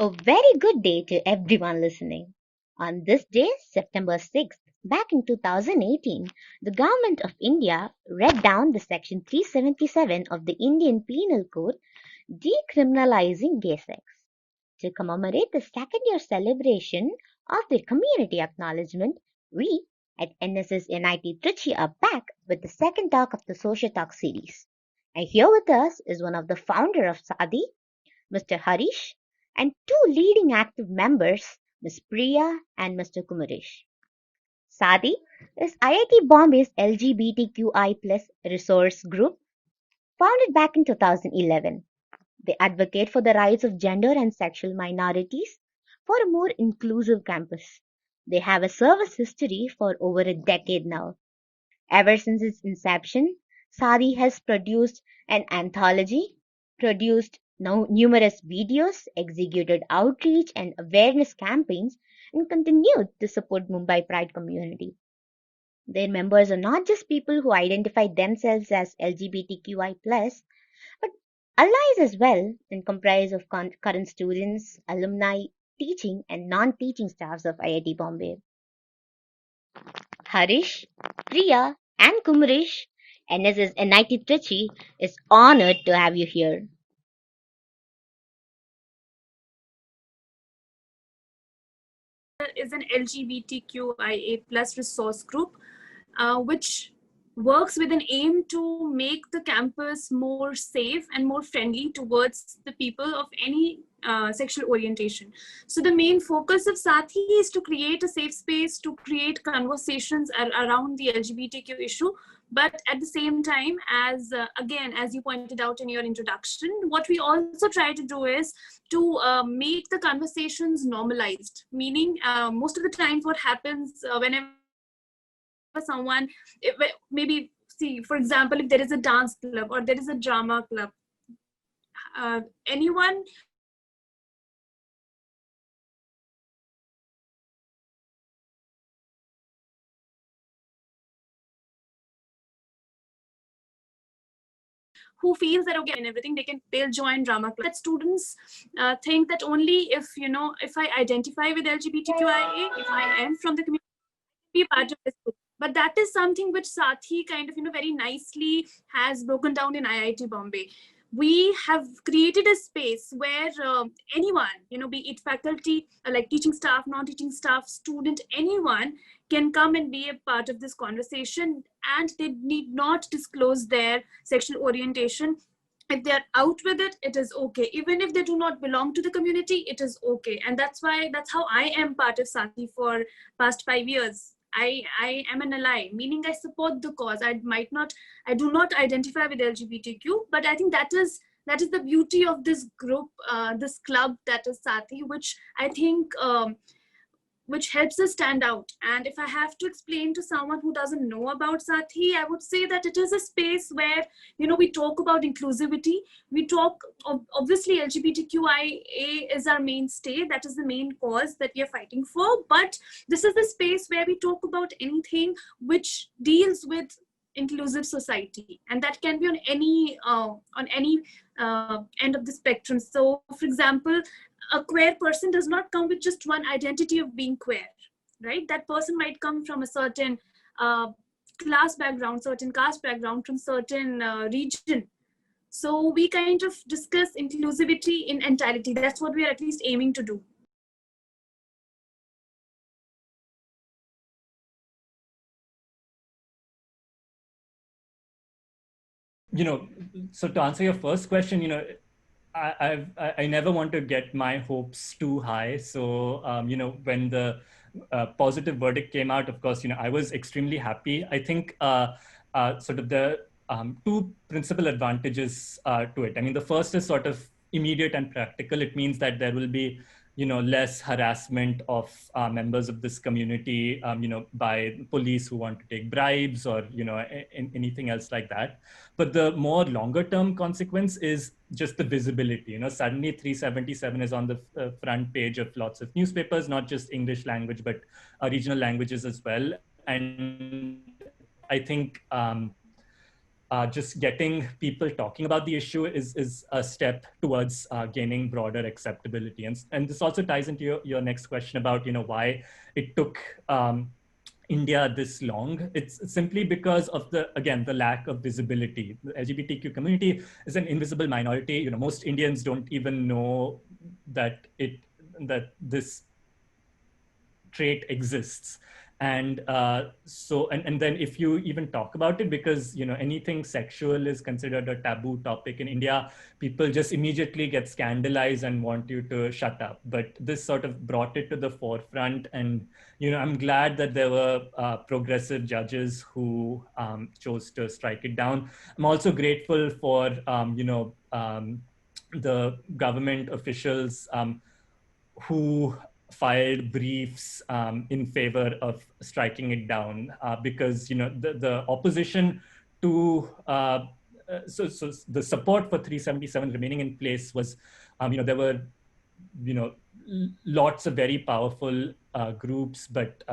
A very good day to everyone listening. On this day, September 6th, back in 2018, the Government of India read down the Section 377 of the Indian Penal Code decriminalizing gay sex. To commemorate the second year celebration of the community acknowledgement, we at NSS NIT Trichy are back with the second talk of the Socio Talks series. And here with us is one of the founder of SAATHI, Mr. Harish, and two leading active members, Ms. Priya and Mr. Kumarish. SAATHI is IIT Bombay's LGBTQI resource group founded back in 2011. They advocate for the rights of gender and sexual minorities for a more inclusive campus. They have a service history for over a decade now. Ever since its inception, SAATHI has produced an anthology, produced numerous videos, executed outreach and awareness campaigns, and continued to support Mumbai Pride community. Their members are not just people who identify themselves as LGBTQI+, but allies as well, and comprise of current students, alumni, teaching and non-teaching staffs of IIT Bombay. Harish, Priya, and Kumarish, NSS NIT Trichy is honored to have you here. Is an LGBTQIA plus resource group, which works with an aim to make the campus more safe and more friendly towards the people of any sexual orientation. So the main focus of SAATHI is to create a safe space, to create conversations around the LGBTQ issue. But at the same time, as again, as you pointed out in your introduction, what we also try to do is to make the conversations normalized. Meaning, most of the times what happens whenever someone, maybe, see, for example, if there is a dance club or there is a drama club, anyone who feels that okay and everything, they'll join drama club. That students think that only if I identify with LGBTQIA, if I am from the community, be part of this group. But that is something which SAATHI kind of very nicely has broken down in IIT Bombay. We have created a space where anyone, be it faculty, like teaching staff, non-teaching staff, student, anyone can come and be a part of this conversation, and they need not disclose their sexual orientation. If they're out with it, it is okay. Even if they do not belong to the community, it is okay. And that's how I am part of SAATHI for past 5 years. I am an ally, meaning I support the cause. I do not identify with LGBTQ, but I think that is the beauty of this group, this club that is SAATHI, which I think which helps us stand out. And if I have to explain to someone who doesn't know about SAATHI, I would say that it is a space where, we talk about inclusivity. We talk, obviously, LGBTQIA is our mainstay. That is the main cause that we are fighting for. But this is the space where we talk about anything which deals with inclusive society, and that can be on any end of the spectrum. So, for example, a queer person does not come with just one identity of being queer, right? That person might come from a certain class background, certain caste background, from certain region. So we kind of discuss inclusivity in entirety. That's what we are at least aiming to do. So to answer your first question, I never want to get my hopes too high. So, when the positive verdict came out, of course, I was extremely happy. I think sort of the two principal advantages to it. I mean, the first is sort of immediate and practical. It means that there will be less harassment of members of this community, by police who want to take bribes or, anything else like that. But the more longer term consequence is just the visibility. Suddenly 377 is on the front page of lots of newspapers, not just English language, but regional languages as well. And I think just getting people talking about the issue is a step towards gaining broader acceptability. And this also ties into your next question about, why it took India this long. It's simply because of the lack of visibility. The LGBTQ community is an invisible minority. Most Indians don't even know that this trait exists. And and then if you even talk about it, because anything sexual is considered a taboo topic in India, people just immediately get scandalized and want you to shut up. But this sort of brought it to the forefront, and I'm glad that there were progressive judges who chose to strike it down. I'm also grateful for the government officials who filed briefs in favor of striking it down, because the opposition to so the support for 377 remaining in place was, there were lots of very powerful groups, but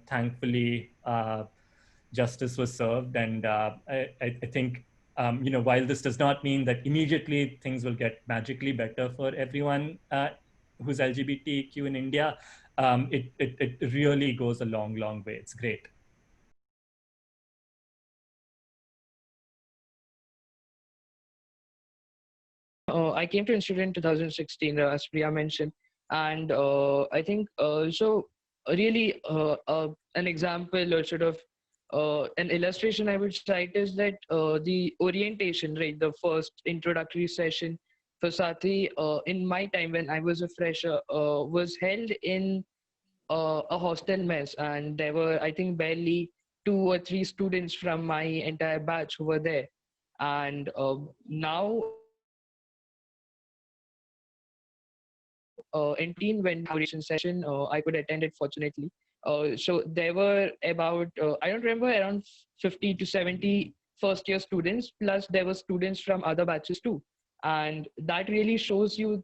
thankfully justice was served. And I think while this does not mean that immediately things will get magically better for everyone who's LGBTQ in India, it really goes a long, long way. It's great. I came to Institute in 2016, as Priya mentioned, and I think so. Really, an example or sort of an illustration I would cite is that the orientation, right, the first introductory session for SAATHI in my time when I was a fresher was held in a hostel mess, and there were, I think, barely 2 or 3 students from my entire batch who were there. And now in teen, when orientation session, I could attend it fortunately. So there were about, I don't remember, around 50 to 70 first year students, plus there were students from other batches too. And that really shows you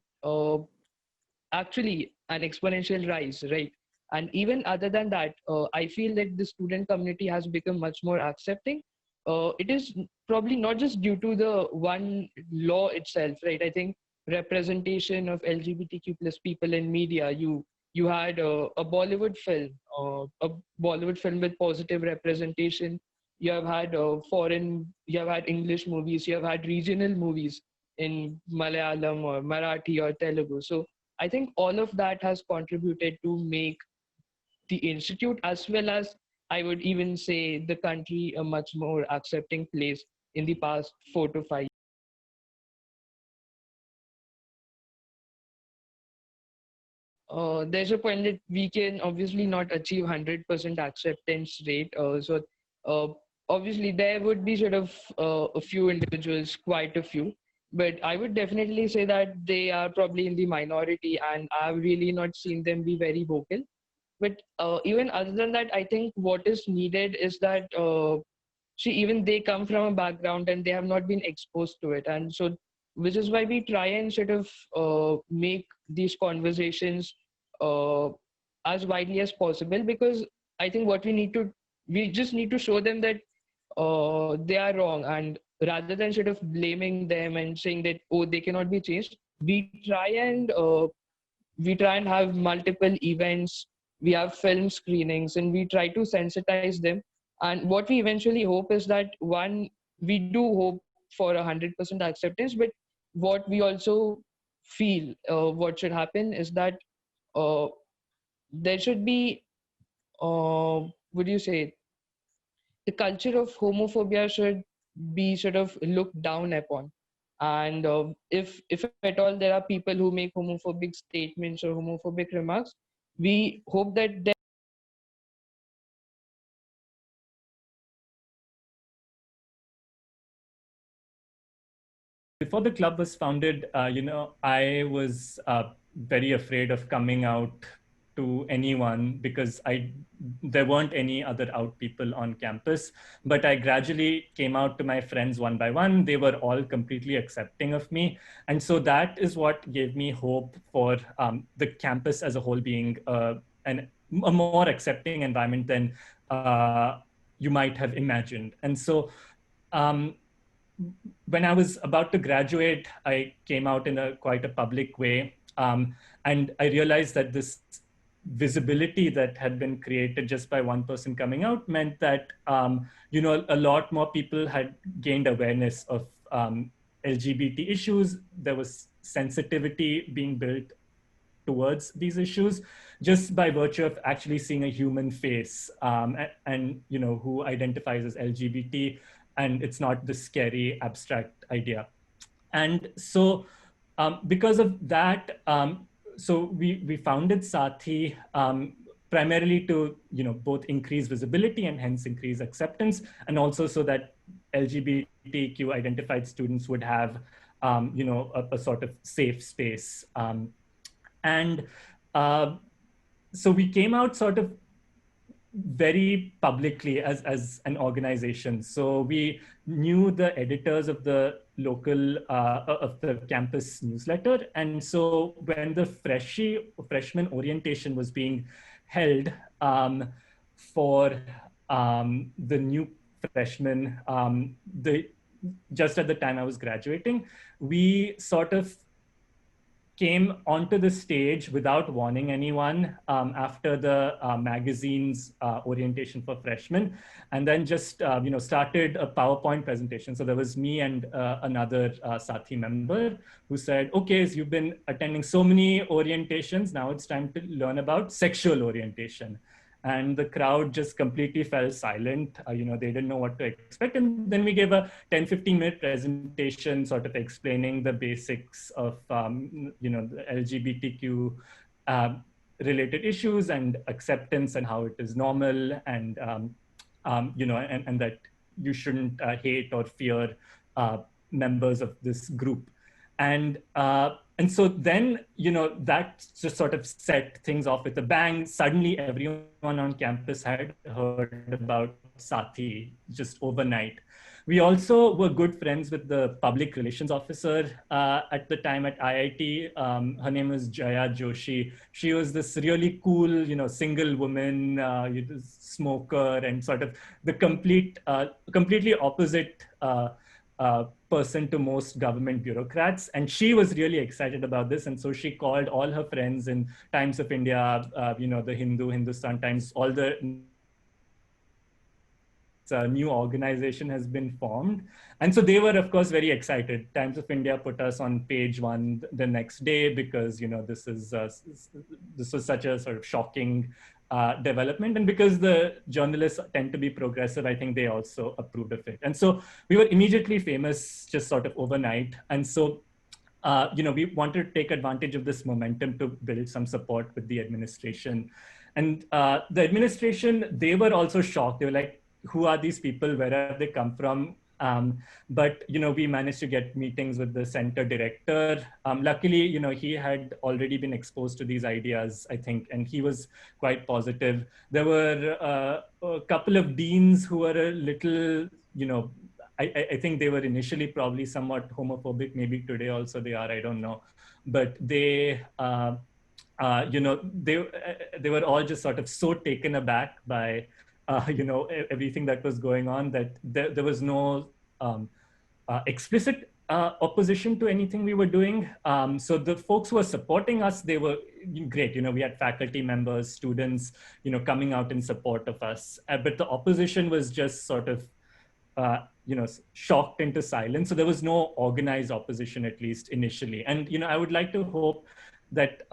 actually an exponential rise, right? And even other than that, I feel that the student community has become much more accepting. It is probably not just due to the one law itself, right? I think representation of LGBTQ plus people in media. You had a Bollywood film with positive representation. You have had you have had English movies. You have had regional movies in Malayalam or Marathi or Telugu. So I think all of that has contributed to make the institute, as well as I would even say the country, a much more accepting place in the past 4 to 5 years. There's a point that we can obviously not achieve 100% acceptance rate. Uh, Obviously there would be sort of a few individuals, quite a few, but I would definitely say that they are probably in the minority, and I've really not seen them be very vocal. But even other than that, I think what is needed is that see, even they come from a background and they have not been exposed to it, and so which is why we try and sort of make these conversations uh, as widely as possible, because I think we just need to show them that they are wrong, and rather than sort of blaming them and saying that, oh, they cannot be changed, we try and have multiple events, we have film screenings, and we try to sensitize them. And what we eventually hope is that, one, we do hope for 100% acceptance, but what we also feel what should happen is that uh, there should be, would you say, the culture of homophobia should be sort of looked down upon. And if at all there are people who make homophobic statements or homophobic remarks, we hope that Before the club was founded, I was very afraid of coming out to anyone because there weren't any other out people on campus. But I gradually came out to my friends one by one. They were all completely accepting of me. And so that is what gave me hope for the campus as a whole being a more accepting environment than you might have imagined. And so when I was about to graduate, I came out in a quite a public way. And I realized that this visibility that had been created just by one person coming out meant that, a lot more people had gained awareness of LGBT issues. There was sensitivity being built towards these issues just by virtue of actually seeing a human face, and who identifies as LGBT, and it's not this scary abstract idea. And so because of that, so we founded SAATHI, primarily to both increase visibility and hence increase acceptance, and also so that LGBTQ identified students would have a sort of safe space. And so we came out sort of very publicly as an organization. So we knew the editors of the local of the campus newsletter, and so when the freshman orientation was being held for the new freshmen, just at the time I was graduating, we sort of came onto the stage without warning anyone after the magazine's orientation for freshmen, and then just started a PowerPoint presentation. So there was me and another SAATHI member who said, okay, so you've been attending so many orientations, now it's time to learn about sexual orientation. And the crowd just completely fell silent. They didn't know what to expect. And then we gave a 10-15 minute presentation sort of explaining the basics of, the LGBTQ related issues and acceptance and how it is normal, and, and that you shouldn't hate or fear members of this group. And so then, that just sort of set things off with a bang. Suddenly, everyone on campus had heard about SAATHI just overnight. We also were good friends with the public relations officer at the time at IIT. Her name was Jaya Joshi. She was this really cool, single woman, smoker, and sort of the completely opposite person to most government bureaucrats. And she was really excited about this. And so she called all her friends in Times of India, the Hindustan Times, all the new organization has been formed. And so they were, of course, very excited. Times of India put us on page one the next day because, this was such a sort of shocking development. And because the journalists tend to be progressive, I think they also approved of it. And so we were immediately famous just sort of overnight. And so, we wanted to take advantage of this momentum to build some support with the administration. And the administration, they were also shocked. They were like, who are these people? Where have they come from? But, we managed to get meetings with the center director. Luckily, he had already been exposed to these ideas, I think, and he was quite positive. There were a couple of deans who were a little, I think they were initially probably somewhat homophobic. Maybe today also they are, I don't know. But they, they were all just sort of so taken aback by everything that was going on, that there was no explicit opposition to anything we were doing. So the folks who were supporting us, they were great. We had faculty members, students, coming out in support of us. But the opposition was just sort of, shocked into silence. So there was no organized opposition, at least initially. And, I would like to hope that,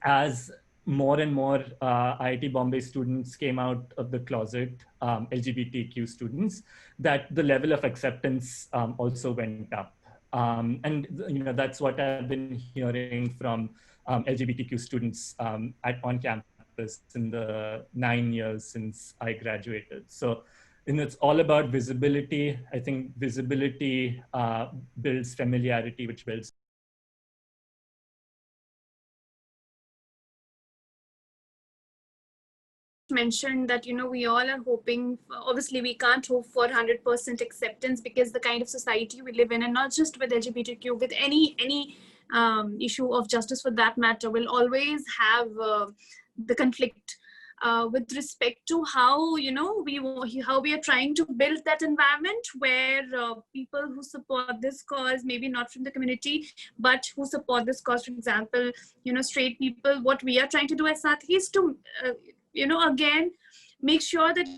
as more and more IIT Bombay students came out of the closet, LGBTQ students, that the level of acceptance also went up. And that's what I've been hearing from LGBTQ students on campus in the 9 years since I graduated. So, it's all about visibility. I think visibility builds familiarity, which builds mentioned that we all are hoping, obviously we can't hope for 100% acceptance, because the kind of society we live in, and not just with LGBTQ, with any issue of justice for that matter, will always have the conflict with respect to how how we are trying to build that environment where people who support this cause, maybe not from the community, but who support this cause, for example, straight people, what we are trying to do as SAATHI is to again make sure that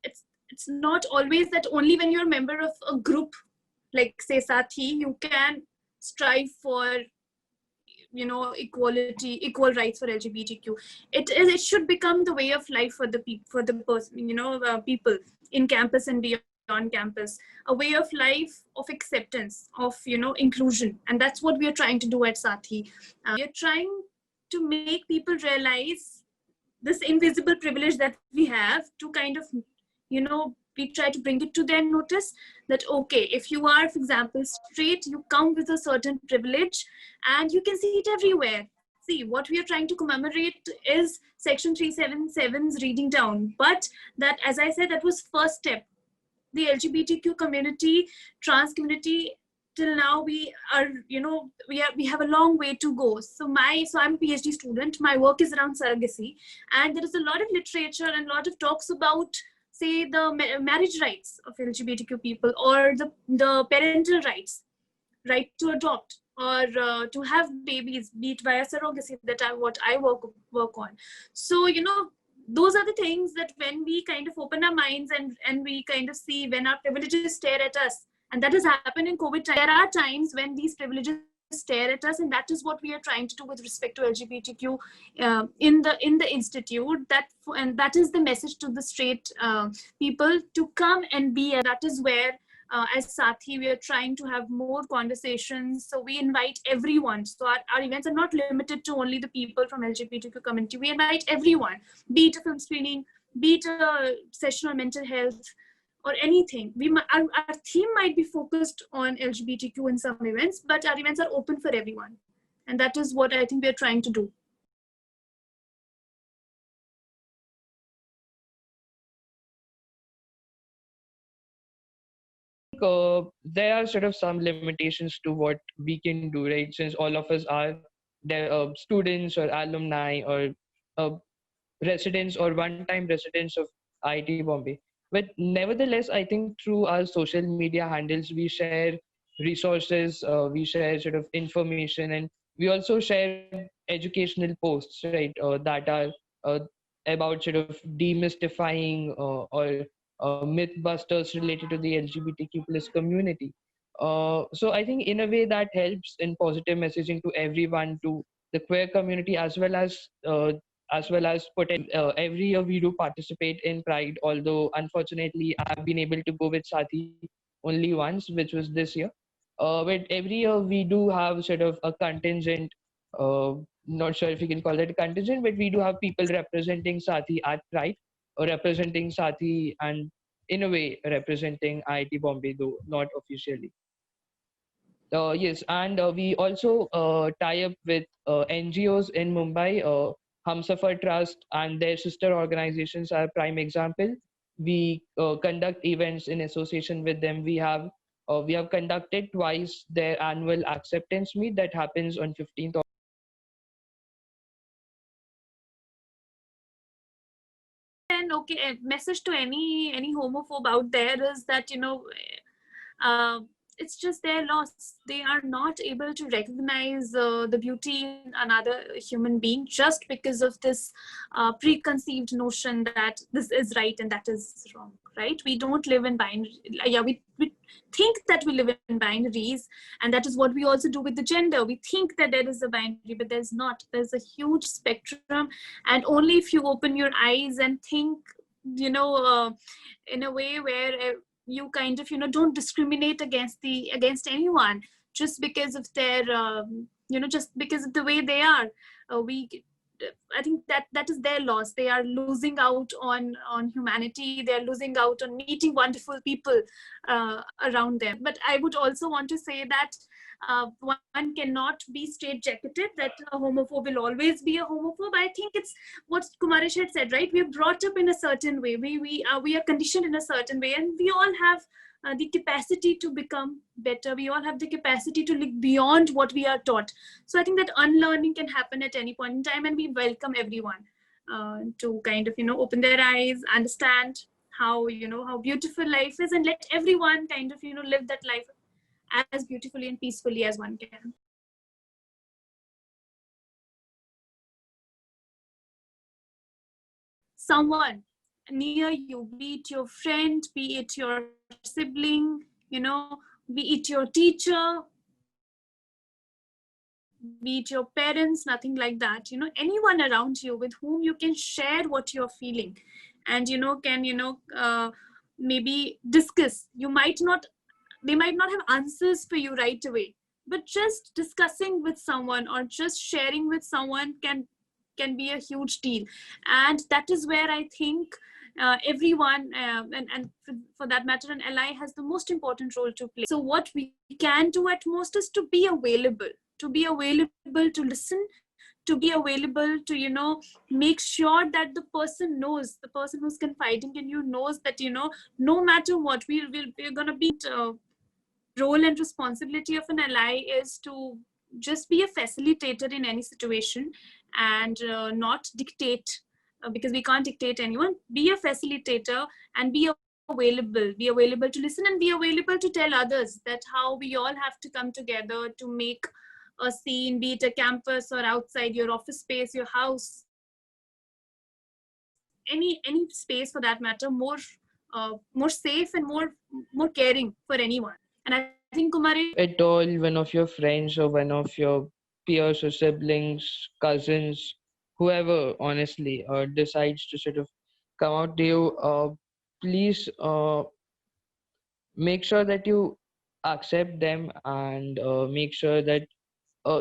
it's not always that only when you're a member of a group like say SAATHI you can strive for equality, equal rights for LGBTQ. It should become the way of life for the person, people in campus and beyond campus, a way of life of acceptance, of inclusion, and that's what we are trying to do at SAATHI. We are trying to make people realize this invisible privilege that we have, to kind of we try to bring it to their notice that, okay, if you are, for example, straight, you come with a certain privilege and you can see it everywhere. See, what we are trying to commemorate is Section 377's reading down. But that, as I said, that was first step. The LGBTQ community, trans community, till now we are, we have a long way to go. So I'm a PhD student. My work is around surrogacy, and there is a lot of literature and a lot of talks about, say, the marriage rights of LGBTQ people, or the parental rights, right to adopt, or to have babies, be it via surrogacy, what I work on. So those are the things that when we kind of open our minds and we kind of see when our privileges stare at us, and that has happened in COVID time. There are times when these privileges stare at us, and that is what we are trying to do with respect to LGBTQ in the institute. That is the message to the straight people to come and be. And that is where as SAATHI we are trying to have more conversations. So we invite everyone. So our events are not limited to only the people from LGBTQ community. We invite everyone, be it a film screening, be it a session on mental health, or anything. Our theme might be focused on LGBTQ in some events, but our events are open for everyone. And that is what I think we're trying to do. There are sort of some limitations to what we can do, right? Since all of us are students or alumni or residents or one-time residents of IIT Bombay. But nevertheless, I think through our social media handles, we share resources, we share sort of information, and we also share educational posts, right, that are about sort of demystifying or mythbusters related to the LGBTQ plus community. So I think in a way that helps in positive messaging to everyone, to the queer community, as well as every year we do participate in Pride, although unfortunately I've been able to go with SAATHI only once, which was this year. But every year we do have sort of a contingent, not sure if you can call it a contingent, but we do have people representing SAATHI at Pride, or representing SAATHI, and in a way representing IIT Bombay, though not officially. Yes, and we also tie up with NGOs in Mumbai. Humsafar Trust and their sister organizations are prime example. We conduct events in association with them. We have conducted twice their annual acceptance meet that happens on 15th. And okay, a message to any homophobe out there is that it's just their loss. They are not able to recognize the beauty in another human being just because of this preconceived notion that this is right and that is wrong, right? We don't live in binary. Yeah, we think that we live in binaries, and that is what we also do with the gender. We think that there is a binary, but there's not. There's a huge spectrum, and only if you open your eyes and think, in a way where you kind of don't discriminate against anyone just because of their just because of the way they are. I think that is their loss. They are losing out on humanity. They are losing out on meeting wonderful people around them. But I would also want to say that one cannot be straitjacketed, that a homophobe will always be a homophobe. I think it's what Kumarish had said, right? We are brought up in a certain way. We are conditioned in a certain way, and we all have the capacity to become better. We all have the capacity to look beyond what we are taught. So I think that unlearning can happen at any point in time, and we welcome everyone. to kind of, open their eyes, understand how, how beautiful life is, and let everyone kind of, live that life as beautifully and peacefully as one can. Someone near you, be it your friend, be it your sibling, be it your teacher, be it your parents, nothing like that, anyone around you with whom you can share what you're feeling, and can maybe discuss. They might not have answers for you right away, but just discussing with someone or just sharing with someone can be a huge deal. And that is where I think everyone, and for that matter, an ally has the most important role to play. So what we can do at most is to be available, to listen, to be available, to make sure that the person knows, the person who's confiding in you knows that no matter what, we're gonna be. Role and responsibility of an ally is to just be a facilitator in any situation, and not dictate, because we can't dictate anyone. Be a facilitator and be available to listen, and be available to tell others that how we all have to come together to make a scene, be it a campus or outside your office space, your house, any space for that matter, more safe and more caring for anyone. And I think, Kumari, At all, one of your friends or one of your peers or siblings, cousins, whoever, honestly, decides to sort of come out to you, please make sure that you accept them, and make sure that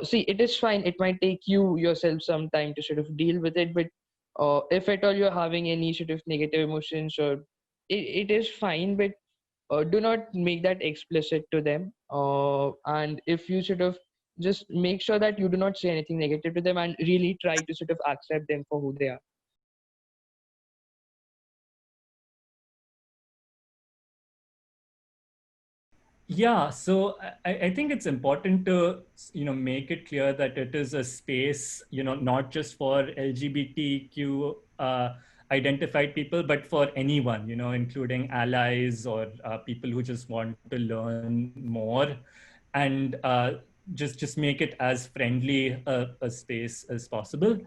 see, it is fine, it might take you yourself some time to sort of deal with it, but if at all you're having any sort of negative emotions, or it is fine, but do not make that explicit to them, and if you sort of just make sure that you do not say anything negative to them, and really try to sort of accept them for who they are. Yeah, so I think it's important to make it clear that it is a space not just for LGBTQ identified people, but for anyone, including allies or people who just want to learn more, and just make it as friendly a space as possible.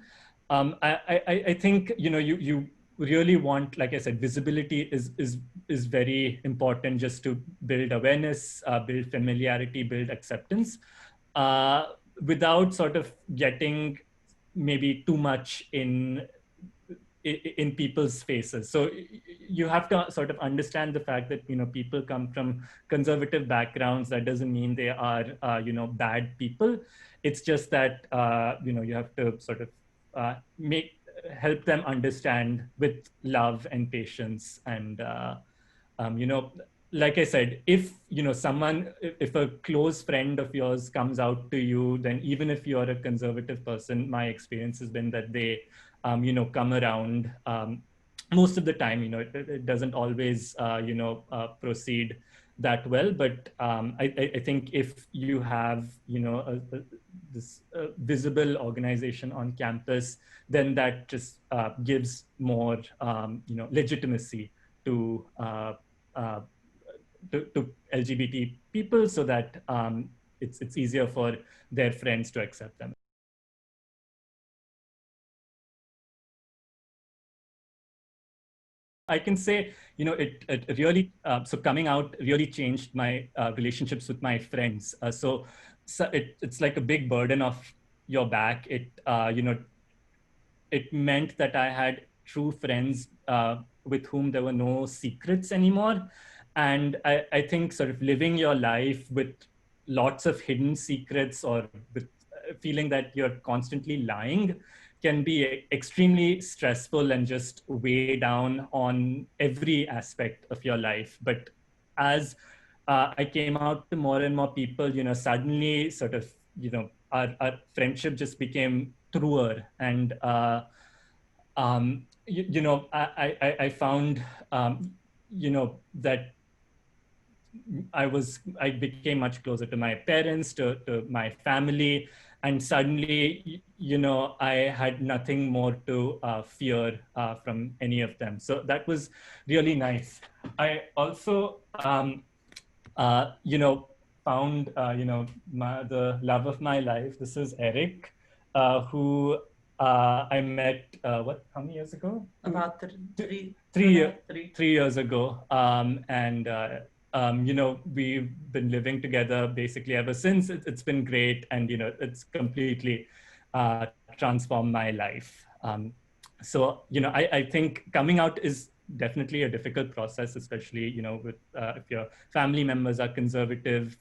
I think you really want, like I said, visibility is very important, just to build awareness, build familiarity, build acceptance, uh, without sort of getting maybe too much in people's faces. So you have to sort of understand the fact that people come from conservative backgrounds. That doesn't mean they are bad people. It's just that you have to sort of make help them understand with love and patience, and like I said, if if a close friend of yours comes out to you, then even if you're a conservative person, my experience has been that they come around. Most of the time, it doesn't always proceed that well, but I think if you have this visible organization on campus, then that just gives more legitimacy to uh, to LGBT people, so that it's easier for their friends to accept them. I can say, it really, so coming out really changed my relationships with my friends. So it's like a big burden off your back. It meant that I had true friends with whom there were no secrets anymore. And I think sort of living your life with lots of hidden secrets, or with feeling that you're constantly lying, can be extremely stressful and just weigh down on every aspect of your life. But as I came out to more and more people, suddenly sort of, our friendship just became truer. And I found that I became much closer to my parents, to my family, and suddenly, I had nothing more to fear from any of them. So that was really nice. I also, found, the love of my life. This is Eric, who I met, how many years ago? About Three years ago. We've been living together basically ever since. It's been great. And, it's completely transformed my life. I think coming out is definitely a difficult process, especially, with if your family members are conservative,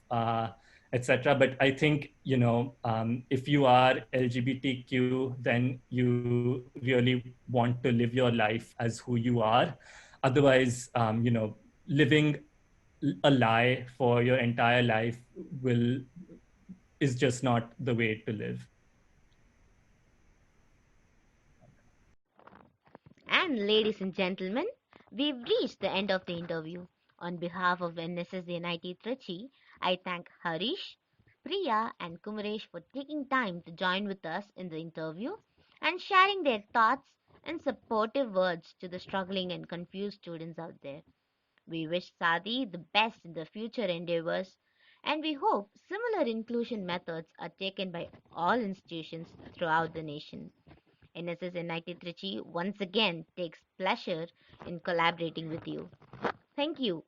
etc. But I think, if you are LGBTQ, then you really want to live your life as who you are. Otherwise, living a lie for your entire life will is just not the way to live. And ladies and gentlemen, we've reached the end of the interview. On behalf of NSS NIT Trichy, I thank Harish, Priya, and Kumaresh for taking time to join with us in the interview and sharing their thoughts and supportive words to the struggling and confused students out there. We wish SAATHI the best in the future endeavors, and we hope similar inclusion methods are taken by all institutions throughout the nation. NSS NIT Trichy once again takes pleasure in collaborating with you. Thank you